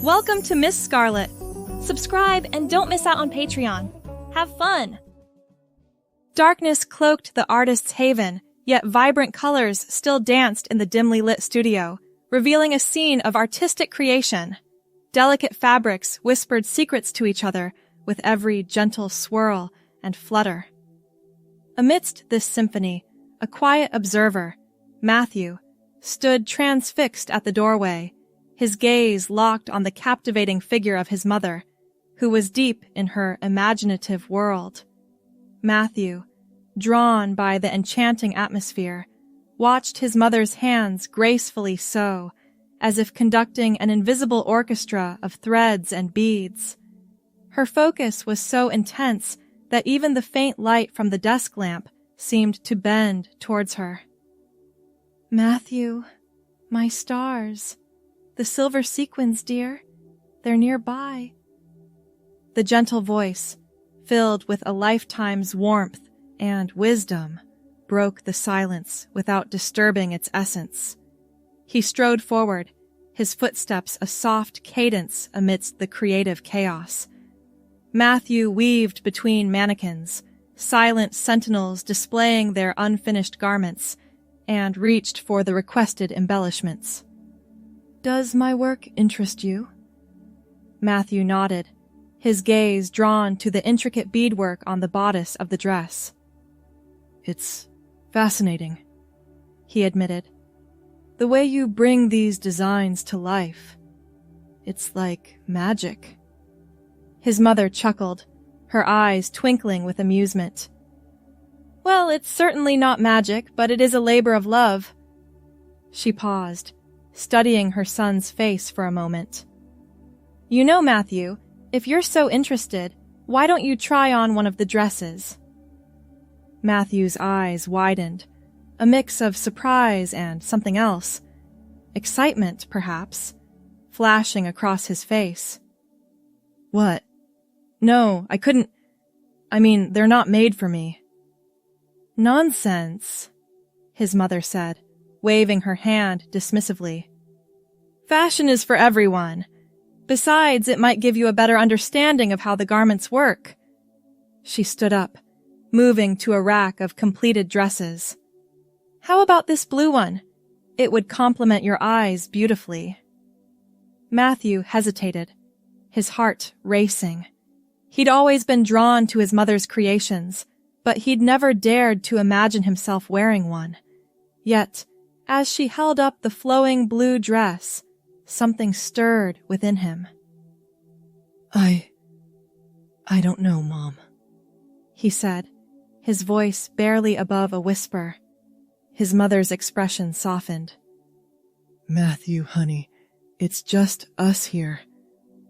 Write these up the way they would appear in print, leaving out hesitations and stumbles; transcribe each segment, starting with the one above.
Welcome to Miss Scarlett. Subscribe and don't miss out on Patreon. Have fun! Darkness cloaked the artist's haven, yet vibrant colors still danced in the dimly lit studio, revealing a scene of artistic creation. Delicate fabrics whispered secrets to each other with every gentle swirl and flutter. Amidst this symphony, a quiet observer, Matthew, stood transfixed at the doorway, his gaze locked on the captivating figure of his mother, who was deep in her imaginative world. Matthew, drawn by the enchanting atmosphere, watched his mother's hands gracefully sew, as if conducting an invisible orchestra of threads and beads. Her focus was so intense that even the faint light from the desk lamp seemed to bend towards her. "Matthew, my stars. The silver sequins, dear. They're nearby." The gentle voice, filled with a lifetime's warmth and wisdom, broke the silence without disturbing its essence. He strode forward, his footsteps a soft cadence amidst the creative chaos. Matthew weaved between mannequins, silent sentinels displaying their unfinished garments, and reached for the requested embellishments. "Does my work interest you?" Matthew nodded, his gaze drawn to the intricate beadwork on the bodice of the dress. "It's fascinating," he admitted. "The way you bring these designs to life. It's like magic." His mother chuckled, her eyes twinkling with amusement. "Well, it's certainly not magic, but it is a labor of love." She paused, studying her son's face for a moment. "You know, Matthew, if you're so interested, why don't you try on one of the dresses?" Matthew's eyes widened, a mix of surprise and something else. Excitement, perhaps, flashing across his face. "What? No, I couldn't. They're not made for me." "Nonsense," his mother said, waving her hand dismissively. "Fashion is for everyone. Besides, it might give you a better understanding of how the garments work." She stood up, moving to a rack of completed dresses. "How about this blue one? It would complement your eyes beautifully." Matthew hesitated, his heart racing. He'd always been drawn to his mother's creations, but he'd never dared to imagine himself wearing one. Yet, as she held up the flowing blue dress, something stirred within him. I don't know, Mom," he said, his voice barely above a whisper. His mother's expression softened. "Matthew, honey, it's just us here.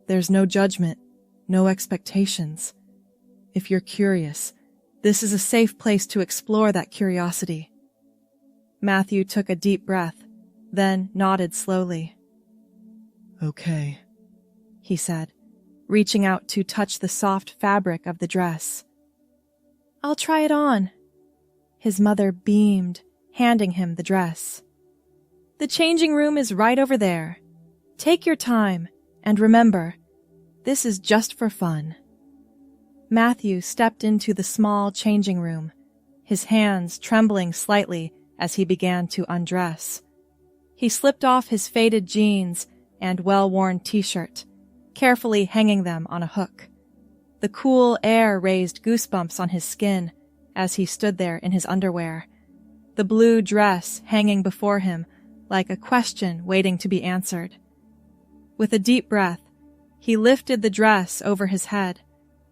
There's no judgment, no expectations. If you're curious, this is a safe place to explore that curiosity." Matthew took a deep breath, then nodded slowly. "Okay," he said, reaching out to touch the soft fabric of the dress. "I'll try it on." His mother beamed, handing him the dress. "The changing room is right over there. Take your time, and remember, this is just for fun." Matthew stepped into the small changing room, his hands trembling slightly as he began to undress. He slipped off his faded jeans and well-worn t-shirt, carefully hanging them on a hook. The cool air raised goosebumps on his skin as he stood there in his underwear, the blue dress hanging before him like a question waiting to be answered. With a deep breath, he lifted the dress over his head,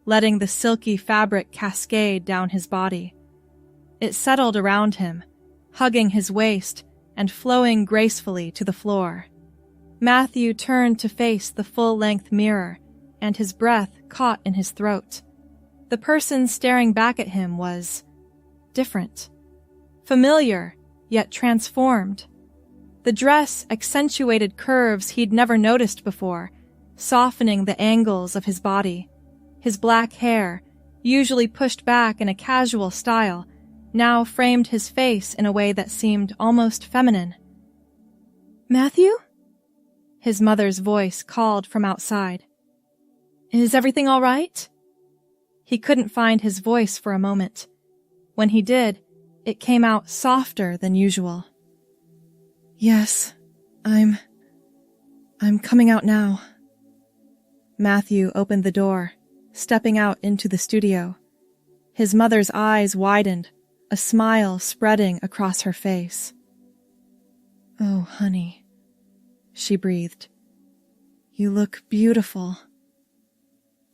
letting the silky fabric cascade down his body. It settled around him, hugging his waist and flowing gracefully to the floor. Matthew turned to face the full-length mirror, and his breath caught in his throat. The person staring back at him was different, familiar, yet transformed. The dress accentuated curves he'd never noticed before, softening the angles of his body. His black hair, usually pushed back in a casual style, now framed his face in a way that seemed almost feminine. "Matthew?" His mother's voice called from outside. "Is everything all right?" He couldn't find his voice for a moment. When he did, it came out softer than usual. "Yes, I'm coming out now." Matthew opened the door, stepping out into the studio. His mother's eyes widened, a smile spreading across her face. "Oh, honey," she breathed. "You look beautiful."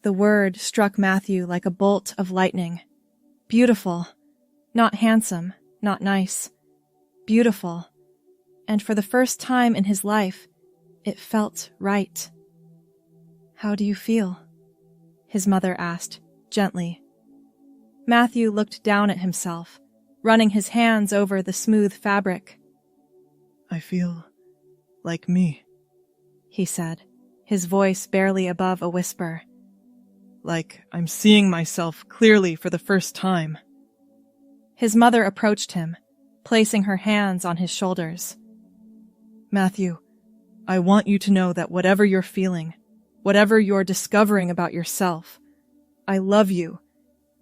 The word struck Matthew like a bolt of lightning. Beautiful. Not handsome, not nice. Beautiful. And for the first time in his life, it felt right. "How do you feel?" his mother asked, gently. Matthew looked down at himself, running his hands over the smooth fabric. "I feel like me," he said, his voice barely above a whisper. "Like I'm seeing myself clearly for the first time." His mother approached him, placing her hands on his shoulders. "Matthew, I want you to know that whatever you're feeling, whatever you're discovering about yourself, I love you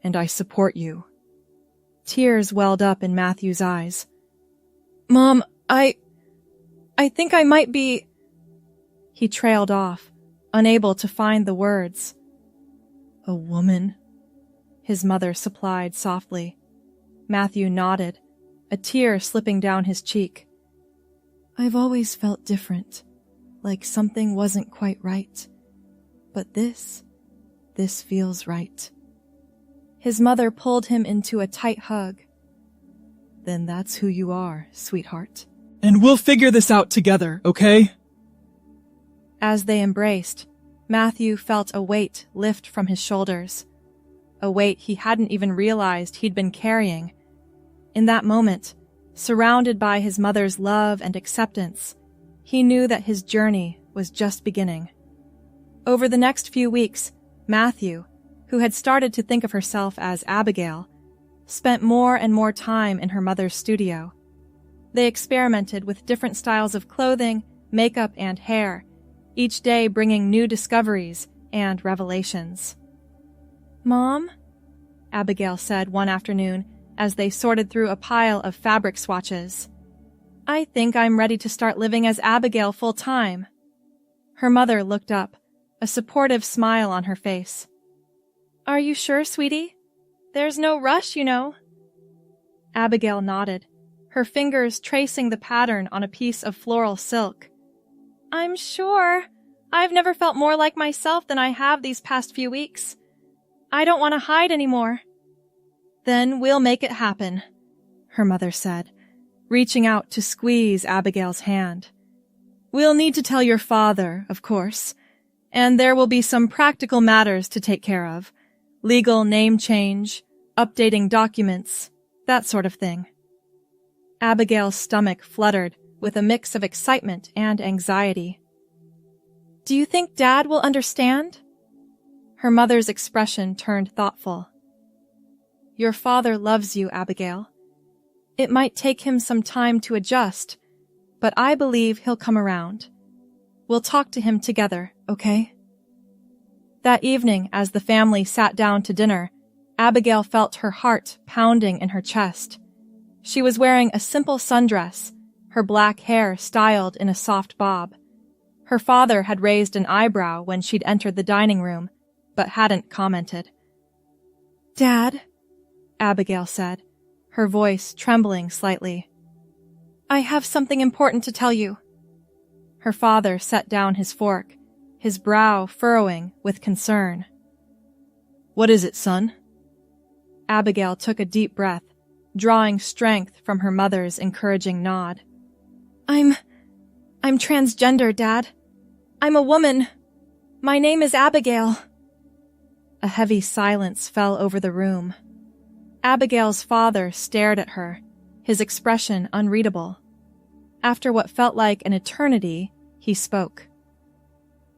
and I support you." Tears welled up in Matthew's eyes. "Mom, I think I might be—" He trailed off, unable to find the words. "A woman?" his mother supplied softly. Matthew nodded, a tear slipping down his cheek. "I've always felt different, like something wasn't quite right. But this feels right." His mother pulled him into a tight hug. "Then that's who you are, sweetheart. And we'll figure this out together, okay?" As they embraced, Matthew felt a weight lift from his shoulders, a weight he hadn't even realized he'd been carrying. In that moment, surrounded by his mother's love and acceptance, he knew that his journey was just beginning. Over the next few weeks, Matthew, who had started to think of herself as Abigail, spent more and more time in her mother's studio. They experimented with different styles of clothing, makeup, and hair, each day bringing new discoveries and revelations. "Mom?" Abigail said one afternoon as they sorted through a pile of fabric swatches. "I think I'm ready to start living as Abigail full-time." Her mother looked up, a supportive smile on her face. "Are you sure, sweetie? There's no rush, you know." Abigail nodded, her fingers tracing the pattern on a piece of floral silk. "I'm sure. I've never felt more like myself than I have these past few weeks. I don't want to hide anymore." "Then we'll make it happen," her mother said, reaching out to squeeze Abigail's hand. "We'll need to tell your father, of course, and there will be some practical matters to take care of. Legal name change, updating documents, that sort of thing." Abigail's stomach fluttered with a mix of excitement and anxiety. "Do you think Dad will understand?" Her mother's expression turned thoughtful. "Your father loves you, Abigail. It might take him some time to adjust, but I believe he'll come around. We'll talk to him together, okay?" That evening, as the family sat down to dinner, Abigail felt her heart pounding in her chest. She was wearing a simple sundress, her black hair styled in a soft bob. Her father had raised an eyebrow when she'd entered the dining room, but hadn't commented. "Dad," Abigail said, her voice trembling slightly. "I have something important to tell you." Her father set down his fork, his brow furrowing with concern. "What is it, son?" Abigail took a deep breath, drawing strength from her mother's encouraging nod. I'm transgender, Dad. I'm a woman. My name is Abigail." A heavy silence fell over the room. Abigail's father stared at her, his expression unreadable. After what felt like an eternity, he spoke.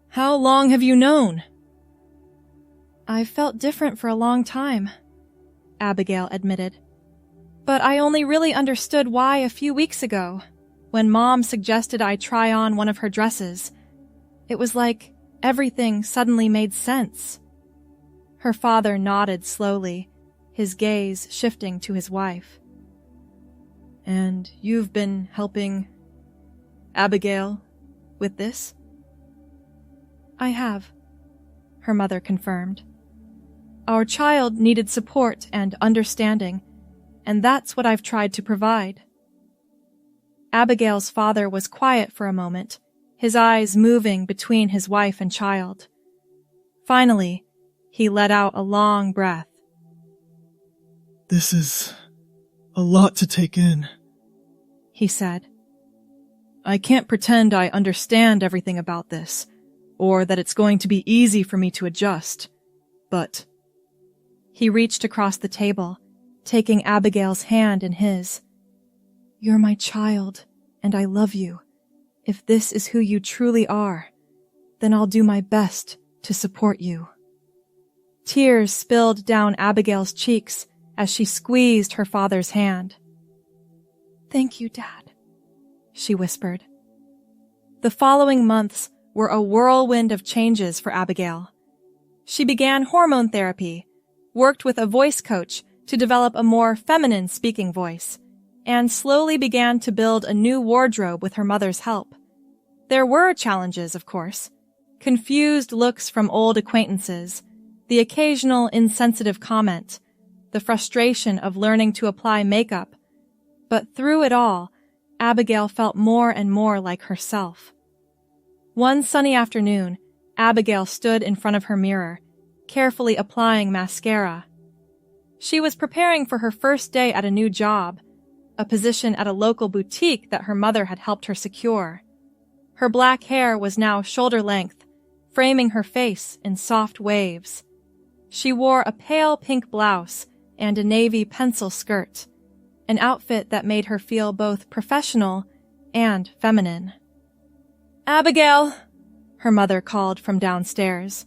"How long have you known?" "I've felt different for a long time," Abigail admitted. "But I only really understood why a few weeks ago, when Mom suggested I try on one of her dresses. It was like everything suddenly made sense. Her father nodded slowly, his gaze shifting to his wife. And you've been helping Abigail with this? I have, her mother confirmed. Our child needed support and understanding, and that's what I've tried to provide. Abigail's father was quiet for a moment, his eyes moving between his wife and child. Finally, he let out a long breath. This is a lot to take in, he said. I can't pretend I understand everything about this, or that it's going to be easy for me to adjust, but... He reached across the table, taking Abigail's hand in his. You're my child, and I love you. If this is who you truly are, then I'll do my best to support you. Tears spilled down Abigail's cheeks as she squeezed her father's hand. Thank you, Dad, she whispered. The following months were a whirlwind of changes for Abigail. She began hormone therapy, worked with a voice coach to develop a more feminine speaking voice, and slowly began to build a new wardrobe with her mother's help. There were challenges, of course. Confused looks from old acquaintances, the occasional insensitive comment, the frustration of learning to apply makeup. But through it all, Abigail felt more and more like herself. One sunny afternoon, Abigail stood in front of her mirror, carefully applying mascara. She was preparing for her first day at a new job, a position at a local boutique that her mother had helped her secure. Her black hair was now shoulder length, framing her face in soft waves. She wore a pale pink blouse and a navy pencil skirt, an outfit that made her feel both professional and feminine. Abigail, her mother called from downstairs.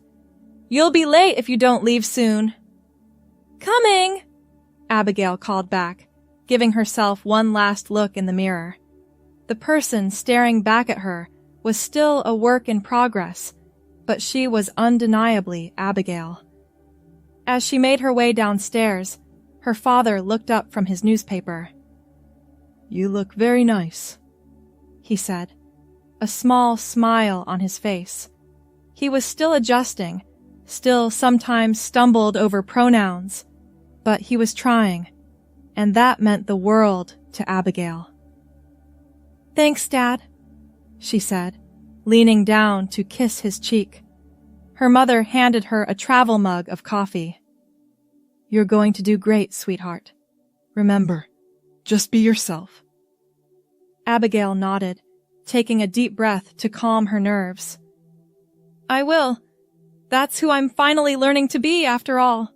You'll be late if you don't leave soon. Coming, Abigail called back, giving herself one last look in the mirror. The person staring back at her was still a work in progress, but she was undeniably Abigail. As she made her way downstairs, her father looked up from his newspaper. You look very nice, he said, a small smile on his face. He was still adjusting, still sometimes stumbled over pronouns, but he was trying, and that meant the world to Abigail. Thanks, Dad, she said, leaning down to kiss his cheek. Her mother handed her a travel mug of coffee. You're going to do great, sweetheart. Remember, just be yourself. Abigail nodded, taking a deep breath to calm her nerves. I will. That's who I'm finally learning to be, after all.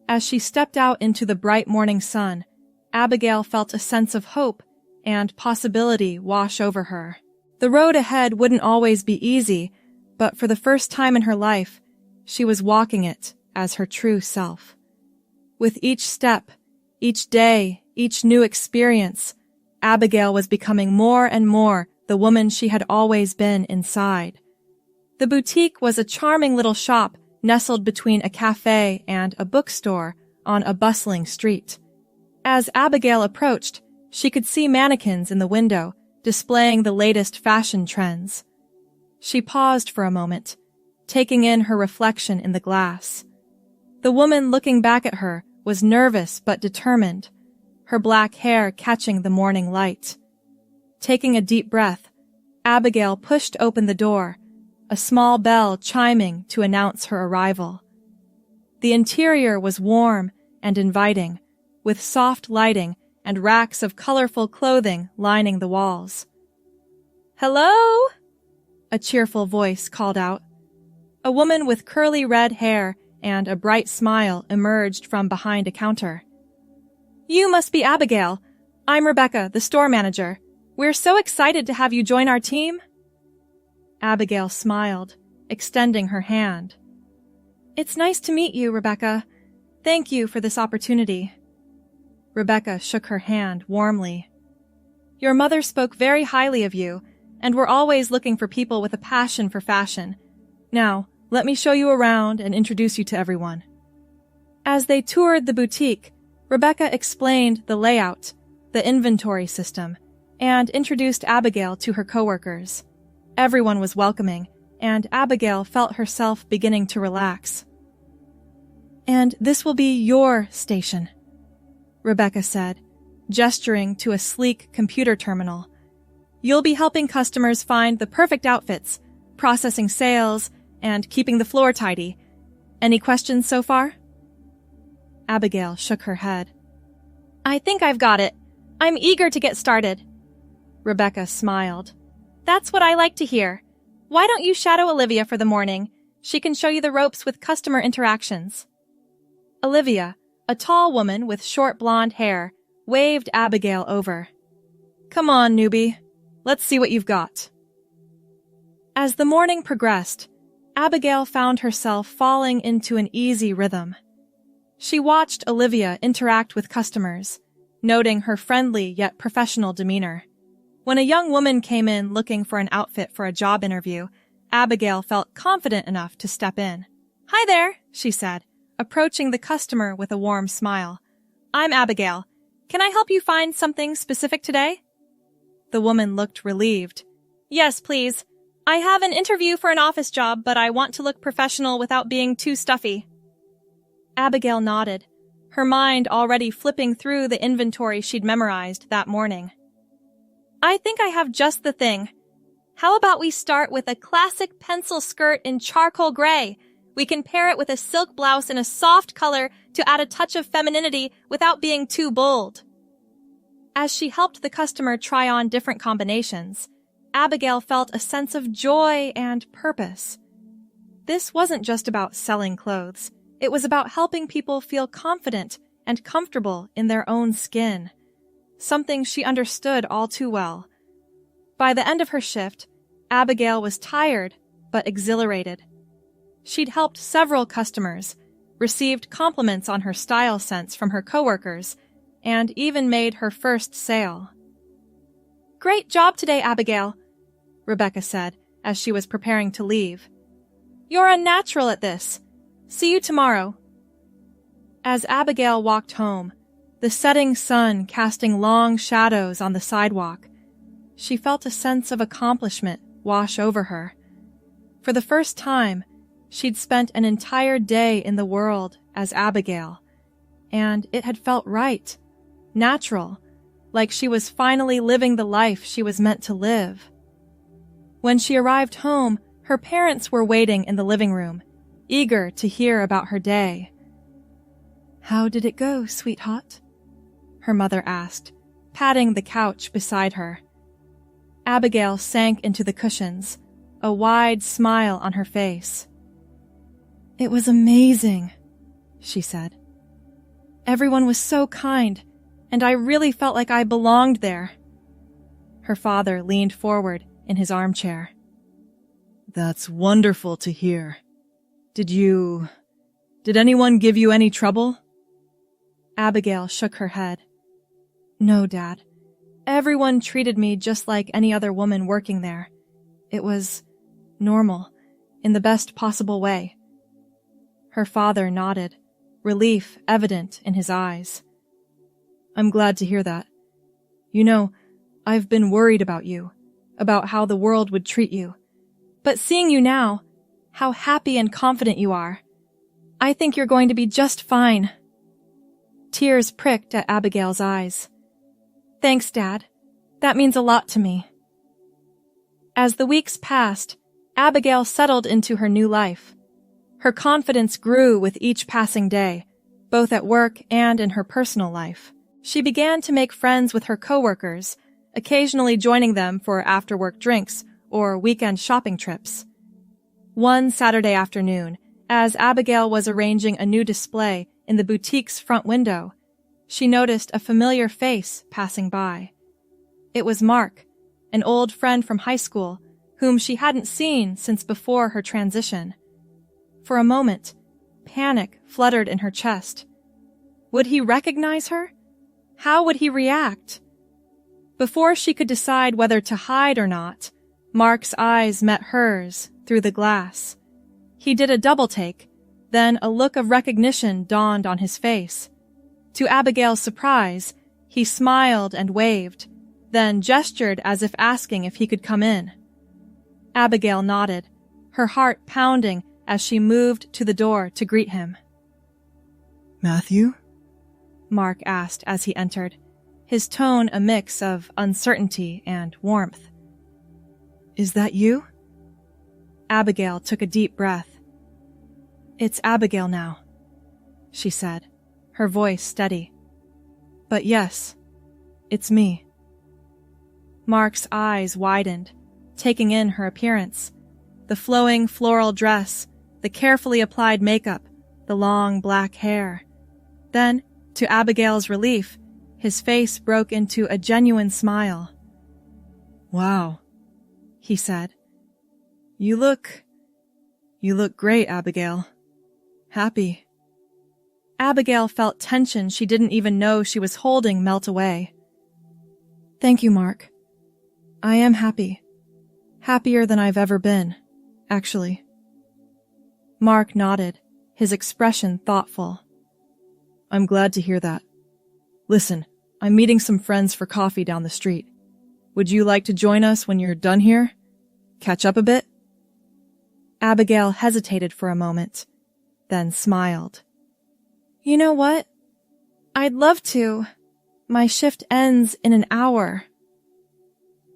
As she stepped out into the bright morning sun, Abigail felt a sense of hope and possibility wash over her. The road ahead wouldn't always be easy, but for the first time in her life, she was walking it as her true self. With each step, each day, each new experience, Abigail was becoming more and more the woman she had always been inside. The boutique was a charming little shop nestled between a cafe and a bookstore on a bustling street. As Abigail approached, she could see mannequins in the window displaying the latest fashion trends. She paused for a moment, taking in her reflection in the glass. The woman looking back at her was nervous but determined, her black hair catching the morning light. Taking a deep breath, Abigail pushed open the door, a small bell chiming to announce her arrival. The interior was warm and inviting, with soft lighting and racks of colorful clothing lining the walls. Hello? A cheerful voice called out. A woman with curly red hair and a bright smile emerged from behind a counter. You must be Abigail. I'm Rebecca, the store manager. We're so excited to have you join our team. Abigail smiled, extending her hand. It's nice to meet you, Rebecca. Thank you for this opportunity. Rebecca shook her hand warmly. Your mother spoke very highly of you, and we're always looking for people with a passion for fashion. Now, let me show you around and introduce you to everyone." As they toured the boutique, Rebecca explained the layout, the inventory system, and introduced Abigail to her coworkers. Everyone was welcoming, and Abigail felt herself beginning to relax. "And this will be your station," Rebecca said, gesturing to a sleek computer terminal. "You'll be helping customers find the perfect outfits, processing sales, and keeping the floor tidy. Any questions so far?" Abigail shook her head. "I think I've got it. I'm eager to get started." Rebecca smiled. "That's what I like to hear. Why don't you shadow Olivia for the morning? She can show you the ropes with customer interactions." Olivia, a tall woman with short blonde hair, waved Abigail over. "Come on, newbie. Let's see what you've got." As the morning progressed, Abigail found herself falling into an easy rhythm. She watched Olivia interact with customers, noting her friendly yet professional demeanor. When a young woman came in looking for an outfit for a job interview, Abigail felt confident enough to step in. "Hi there," she said, approaching the customer with a warm smile. "I'm Abigail. Can I help you find something specific today?" The woman looked relieved. "Yes, please. I have an interview for an office job, but I want to look professional without being too stuffy." Abigail nodded, her mind already flipping through the inventory she'd memorized that morning. "I think I have just the thing. How about we start with a classic pencil skirt in charcoal gray? We can pair it with a silk blouse in a soft color to add a touch of femininity without being too bold." As she helped the customer try on different combinations, Abigail felt a sense of joy and purpose. This wasn't just about selling clothes. It was about helping people feel confident and comfortable in their own skin, something she understood all too well. By the end of her shift, Abigail was tired but exhilarated. She'd helped several customers, received compliments on her style sense from her coworkers, and even made her first sale. "Great job today, Abigail," Rebecca said as she was preparing to leave. "You're a natural at this. See you tomorrow." As Abigail walked home, the setting sun casting long shadows on the sidewalk, she felt a sense of accomplishment wash over her. For the first time, she'd spent an entire day in the world as Abigail, and it had felt right, natural, like she was finally living the life she was meant to live. When she arrived home, her parents were waiting in the living room, eager to hear about her day. "How did it go, sweetheart?" her mother asked, patting the couch beside her. Abigail sank into the cushions, a wide smile on her face. "It was amazing," she said. "Everyone was so kind, and I really felt like I belonged there." Her father leaned forward in his armchair. "That's wonderful to hear. Did anyone give you any trouble?" Abigail shook her head. "No, Dad. Everyone treated me just like any other woman working there. It was normal, in the best possible way." Her father nodded, relief evident in his eyes. "I'm glad to hear that. You know, I've been worried about you, about how the world would treat you. But seeing you now, how happy and confident you are, I think you're going to be just fine." Tears pricked at Abigail's eyes. "Thanks, Dad. That means a lot to me." As the weeks passed, Abigail settled into her new life. Her confidence grew with each passing day, both at work and in her personal life. She began to make friends with her coworkers, occasionally joining them for after-work drinks or weekend shopping trips. One Saturday afternoon, as Abigail was arranging a new display in the boutique's front window, she noticed a familiar face passing by. It was Mark, an old friend from high school, whom she hadn't seen since before her transition. For a moment, panic fluttered in her chest. Would he recognize her? How would he react? Before she could decide whether to hide or not, Mark's eyes met hers through the glass. He did a double take, then a look of recognition dawned on his face. To Abigail's surprise, he smiled and waved, then gestured as if asking if he could come in. Abigail nodded, her heart pounding as she moved to the door to greet him. Matthew? Mark asked as he entered, his tone a mix of uncertainty and warmth. Is that you? Abigail took a deep breath. It's Abigail now, she said, her voice steady. But yes, it's me. Mark's eyes widened, taking in her appearance. The flowing floral dress, the carefully applied makeup, the long black hair. Then, to Abigail's relief, his face broke into a genuine smile. Wow, he said. You look great, Abigail. Happy. Abigail felt tension she didn't even know she was holding melt away. Thank you, Mark. I am happy. Happier than I've ever been, actually. Mark nodded, his expression thoughtful. I'm glad to hear that. Listen, I'm meeting some friends for coffee down the street. Would you like to join us when you're done here? Catch up a bit? Abigail hesitated for a moment, then smiled. You know what? I'd love to. My shift ends in an hour.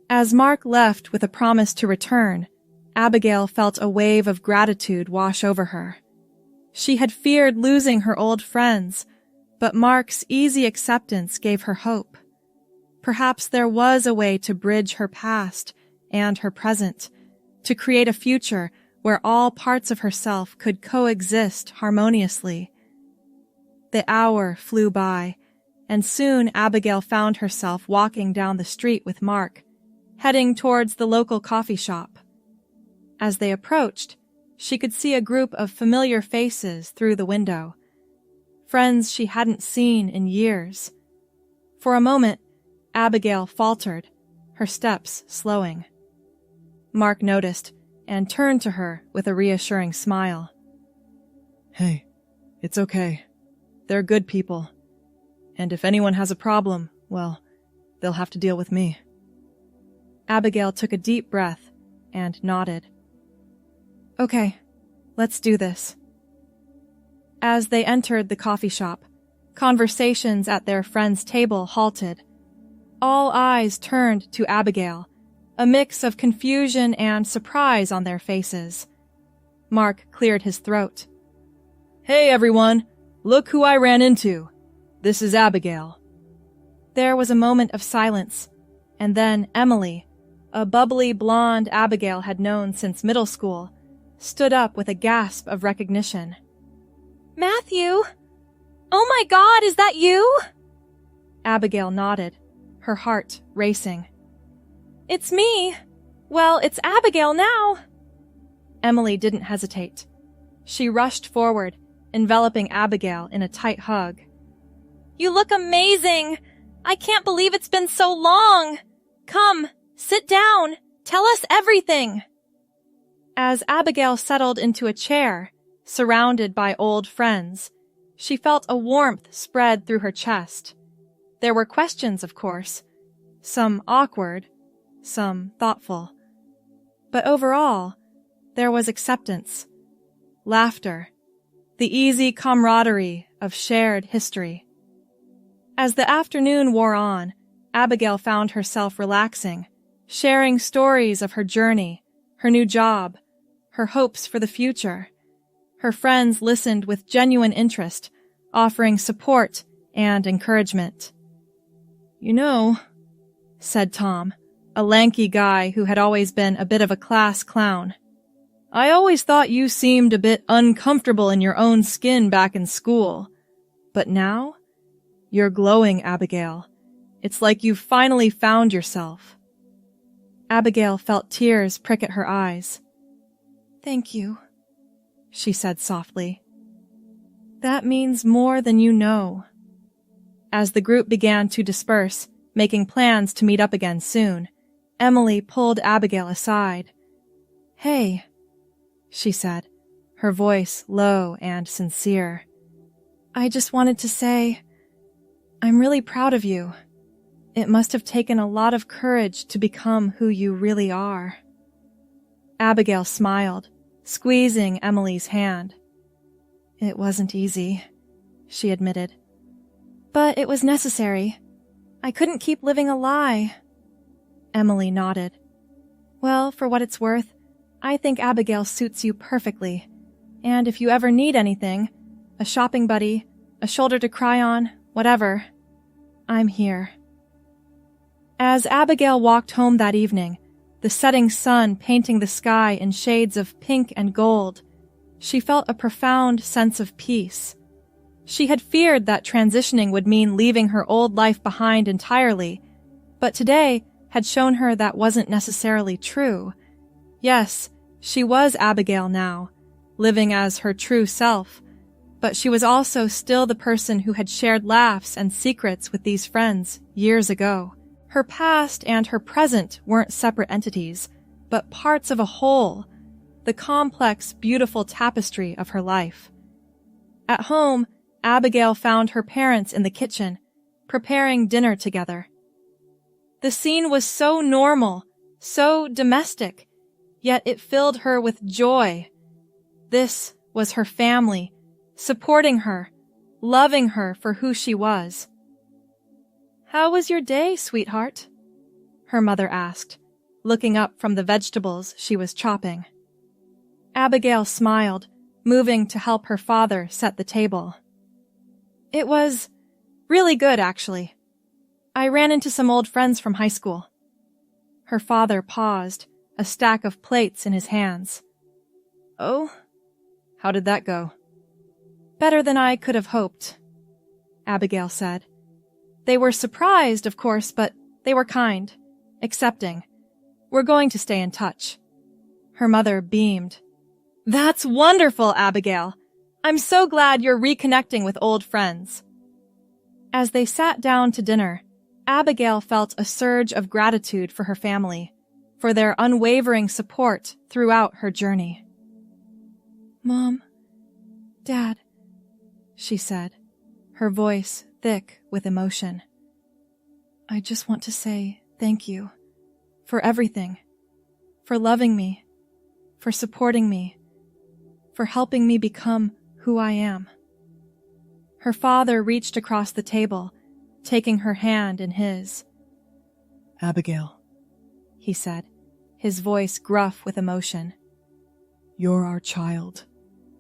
As Mark left with a promise to return, Abigail felt a wave of gratitude wash over her. She had feared losing her old friends, but Mark's easy acceptance gave her hope. Perhaps there was a way to bridge her past and her present, to create a future where all parts of herself could coexist harmoniously. The hour flew by, and soon Abigail found herself walking down the street with Mark, heading towards the local coffee shop. As they approached, she could see a group of familiar faces through the window, friends she hadn't seen in years. For a moment, Abigail faltered, her steps slowing. Mark noticed and turned to her with a reassuring smile. Hey, it's okay. They're good people. And if anyone has a problem, well, they'll have to deal with me. Abigail took a deep breath and nodded. Okay, let's do this. As they entered the coffee shop, conversations at their friend's table halted. All eyes turned to Abigail, a mix of confusion and surprise on their faces. Mark cleared his throat. Hey everyone, look who I ran into. This is Abigail. There was a moment of silence, and then Emily, a bubbly blonde Abigail had known since middle school, stood up with a gasp of recognition. Matthew! Oh my God, is that you? Abigail nodded, her heart racing. It's me. Well, it's Abigail now. Emily didn't hesitate. She rushed forward, enveloping Abigail in a tight hug. You look amazing! I can't believe it's been so long! Come, sit down. Tell us everything. As Abigail settled into a chair, surrounded by old friends, she felt a warmth spread through her chest. There were questions, of course, some awkward, some thoughtful. But overall, there was acceptance, laughter, the easy camaraderie of shared history. As the afternoon wore on, Abigail found herself relaxing, sharing stories of her journey, her new job, her hopes for the future. Her friends listened with genuine interest, offering support and encouragement. You know, said Tom, a lanky guy who had always been a bit of a class clown, I always thought you seemed a bit uncomfortable in your own skin back in school. But now, you're glowing, Abigail. It's like you've finally found yourself. Abigail felt tears prick at her eyes. Thank you, she said softly. That means more than you know. As the group began to disperse, making plans to meet up again soon, Emily pulled Abigail aside. "Hey," she said, her voice low and sincere. "I just wanted to say, I'm really proud of you. It must have taken a lot of courage to become who you really are." Abigail smiled, squeezing Emily's hand. "It wasn't easy," she admitted. "But it was necessary. I couldn't keep living a lie." Emily nodded. "Well, for what it's worth, I think Abigail suits you perfectly. And if you ever need anything, a shopping buddy, a shoulder to cry on, whatever, I'm here." As Abigail walked home that evening, the setting sun painting the sky in shades of pink and gold, she felt a profound sense of peace. She had feared that transitioning would mean leaving her old life behind entirely, but today had shown her that wasn't necessarily true. Yes, she was Abigail now, living as her true self, but she was also still the person who had shared laughs and secrets with these friends years ago. Her past and her present weren't separate entities, but parts of a whole, the complex, beautiful tapestry of her life. At home, Abigail found her parents in the kitchen, preparing dinner together. The scene was so normal, so domestic, yet it filled her with joy. This was her family, supporting her, loving her for who she was. "How was your day, sweetheart?" her mother asked, looking up from the vegetables she was chopping. Abigail smiled, moving to help her father set the table. "It was really good, actually. I ran into some old friends from high school." Her father paused, a stack of plates in his hands. "Oh? How did that go?" "Better than I could have hoped," Abigail said. "They were surprised, of course, but they were kind, accepting. We're going to stay in touch." Her mother beamed. "That's wonderful, Abigail. I'm so glad you're reconnecting with old friends." As they sat down to dinner, Abigail felt a surge of gratitude for her family, for their unwavering support throughout her journey. "Mom, Dad," she said, her voice thick with emotion. "I just want to say thank you for everything, for loving me, for supporting me, for helping me become who I am." Her father reached across the table, taking her hand in his. "Abigail," he said, his voice gruff with emotion. "You're our child.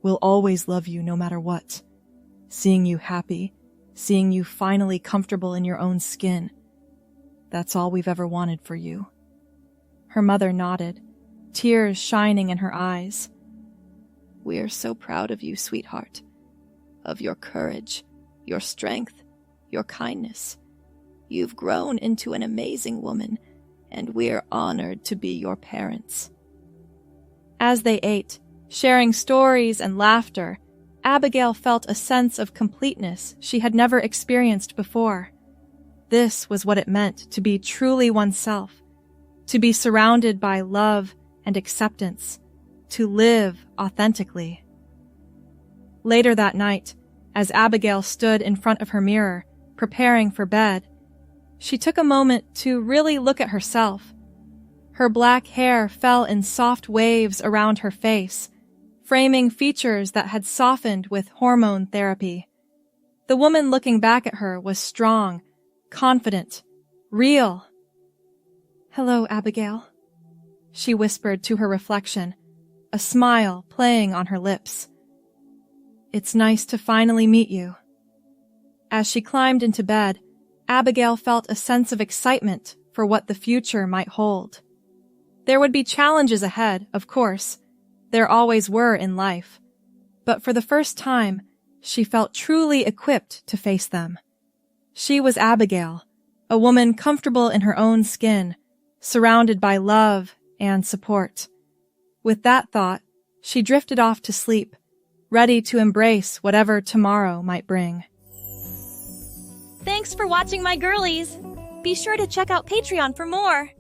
We'll always love you no matter what. Seeing you happy, seeing you finally comfortable in your own skin. That's all we've ever wanted for you." Her mother nodded, tears shining in her eyes. "We're so proud of you, sweetheart. Of your courage, your strength, your kindness. You've grown into an amazing woman, and we're honored to be your parents." As they ate, sharing stories and laughter, Abigail felt a sense of completeness she had never experienced before. This was what it meant to be truly oneself, to be surrounded by love and acceptance, to live authentically. Later that night, as Abigail stood in front of her mirror, preparing for bed, she took a moment to really look at herself. Her black hair fell in soft waves around her face, framing features that had softened with hormone therapy. The woman looking back at her was strong, confident, real. "Hello, Abigail," she whispered to her reflection, a smile playing on her lips. "It's nice to finally meet you." As she climbed into bed, Abigail felt a sense of excitement for what the future might hold. There would be challenges ahead, of course. There always were in life. But for the first time, she felt truly equipped to face them. She was Abigail, a woman comfortable in her own skin, surrounded by love and support. With that thought, she drifted off to sleep, ready to embrace whatever tomorrow might bring. Thanks for watching, my girlies! Be sure to check out Patreon for more!